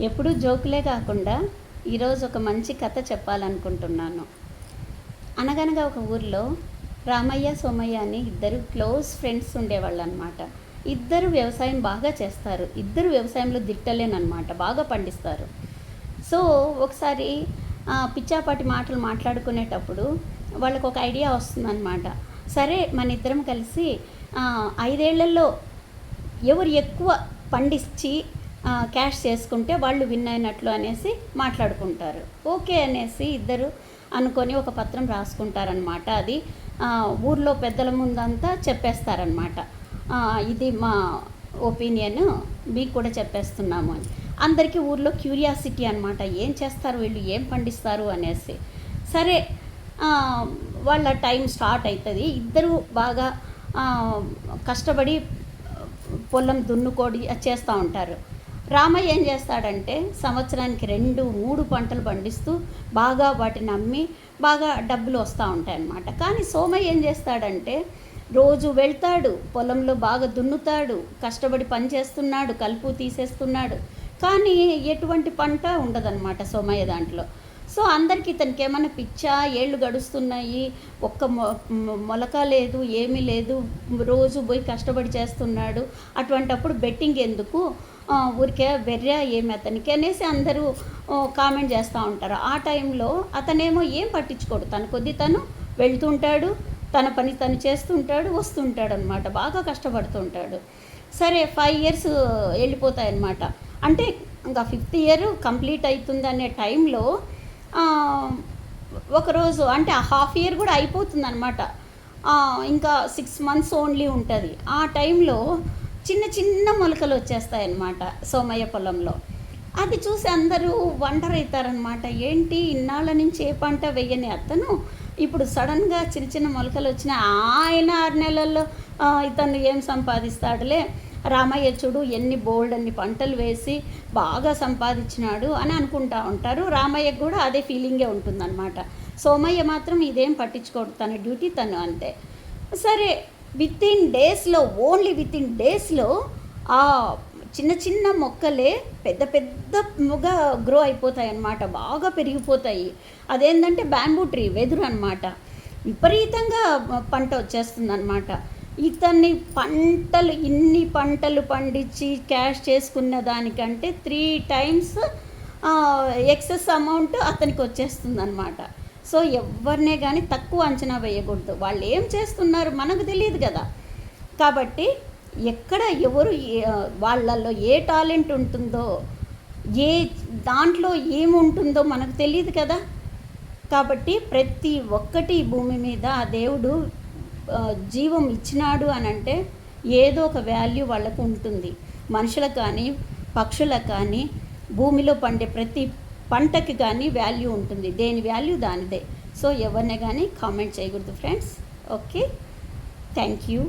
ఎప్పుడూ జోకులే కాకుండా ఈరోజు ఒక మంచి కథ చెప్పాలనుకుంటున్నాను. అనగనగా ఒక ఊర్లో రామయ్య, సోమయ్య అని ఇద్దరు క్లోజ్ ఫ్రెండ్స్ ఉండేవాళ్ళనమాట. ఇద్దరు వ్యవసాయం బాగా చేస్తారు. ఇద్దరు వ్యవసాయంలో దిట్టలేనమాట, బాగా పండిస్తారు. సో ఒకసారి పిచ్చాపాటి మాటలు మాట్లాడుకునేటప్పుడు వాళ్ళకు ఒక ఐడియా వస్తుందన్నమాట. సరే మన ఇద్దరం కలిసి 5 ఏళ్లలో ఎవరు ఎక్కువ పండించి క్యాష్ చేసుకుంటే వాళ్ళు విన్ అయినట్లు అనేసి మాట్లాడుకుంటారు. ఓకే అనేసి ఇద్దరు అనుకొని ఒక పత్రం రాసుకుంటారనమాట. అది ఊర్లో పెద్దల ముందంతా చెప్పేస్తారనమాట. ఇది మా ఒపీనియన్, మీకు కూడా చెప్పేస్తున్నాము అని. అందరికీ ఊర్లో క్యూరియాసిటీ అనమాట, ఏం చేస్తారు వీళ్ళు, ఏం పండిస్తారు అనేసి. సరే వాళ్ళ టైం స్టార్ట్ అవుతుంది. ఇద్దరు బాగా కష్టపడి పొలం దున్నుకోడి చేస్తూ ఉంటారు. రామయ్య ఏం చేస్తాడంటే సంవత్సరానికి 2-3 పంటలు పండిస్తూ బాగా వాటిని అమ్మి బాగా డబ్బులు వస్తూ ఉంటాయన్నమాట. కానీ సోమయ్య ఏం చేస్తాడంటే రోజు వెళ్తాడు, పొలంలో బాగా దున్నుతాడు, కష్టపడి పని చేస్తున్నాడు, కలుపు తీసేస్తున్నాడు, కానీ ఎటువంటి పంట ఉండదన్నమాట సోమయ్య దాంట్లో. సో అందరికీ ఇతనికి ఏమైనా పిచ్చా, ఏళ్ళు గడుస్తున్నాయి, ఒక్క మొలక లేదు, ఏమీ లేదు, రోజు పోయి కష్టపడి చేస్తున్నాడు, అటువంటప్పుడు బెట్టింగ్ ఎందుకు, ఊరికే వెర్రా ఏమి అతనికి అనేసి అందరూ కామెంట్ చేస్తూ ఉంటారు. ఆ టైంలో అతనేమో ఏం పట్టించుకోడు, తన కొద్దీ తను వెళ్తుంటాడు, తన పని తను చేస్తుంటాడు, వస్తుంటాడు అనమాట, బాగా కష్టపడుతుంటాడు. సరే 5 years వెళ్ళిపోతాయన్నమాట. అంటే ఇంకా 5th year కంప్లీట్ అవుతుంది అనే టైంలో ఒకరోజు, అంటే ఆ హాఫ్ ఇయర్ కూడా అయిపోతుంది అనమాట, ఇంకా 6 months ఓన్లీ ఉంటుంది. ఆ టైంలో చిన్న చిన్న మొలకలు వచ్చేస్తాయన్నమాట సోమయ్య పొలంలో. అది చూసి అందరూ వండర్ అవుతారనమాట, ఏంటి ఇన్నాళ్ళ నుంచి ఏ పంట వెయ్యని అతను ఇప్పుడు సడన్గా చిన్న చిన్న మొలకలు వచ్చినా, ఆయన 6 నెలల్లో ఇతను ఏం సంపాదిస్తాడులే, రామయ్య చూడు ఎన్ని బోల్డ్ అన్ని పంటలు వేసి బాగా సంపాదించినాడు అని అనుకుంటూ ఉంటారు. రామయ్యకు కూడా అదే ఫీలింగే ఉంటుందన్నమాట. సోమయ్య మాత్రం ఇదేం పట్టించుకోడు, తన డ్యూటీ తను అంతే. సరే ఓన్లీ విత్ ఇన్ డేస్లో ఆ చిన్న చిన్న మొక్కలే పెద్ద పెద్దగా గ్రో అయిపోతాయి అన్నమాట, బాగా పెరిగిపోతాయి. అదేంటంటే బ్యాంబూ ట్రీ, వెదురు అనమాట. విపరీతంగా పంట వచ్చేస్తుందన్నమాట. ఇతన్ని ఇన్ని పంటలు పండించి క్యాష్ చేసుకున్న దానికంటే 3 times ఎక్సెస్ అమౌంట్ అతనికి వచ్చేస్తుందన్నమాట. సో ఎవరినే కానీ తక్కువ అంచనా వేయకూడదు, వాళ్ళు ఏం చేస్తున్నారు మనకు తెలియదు కదా. కాబట్టి ఎక్కడ ఎవరు వాళ్ళల్లో ఏ టాలెంట్ ఉంటుందో, ఏ దాంట్లో ఏముంటుందో మనకు తెలియదు కదా. కాబట్టి ప్రతి ఒక్కటి భూమి మీద ఆ దేవుడు జీవం ఇచ్చినాడు అని అంటే ఏదో ఒక వాల్యూ వాళ్ళకు ఉంటుంది. మనుషులకు కానీ, పక్షులకు కానీ, భూమిలో పండే ప్రతి పంటకి కానీ వాల్యూ ఉంటుంది, దేని వాల్యూ దానిదే. సో ఎవరినే కానీ కామెంట్ చేయకూడదు ఫ్రెండ్స్. Okay, thank you.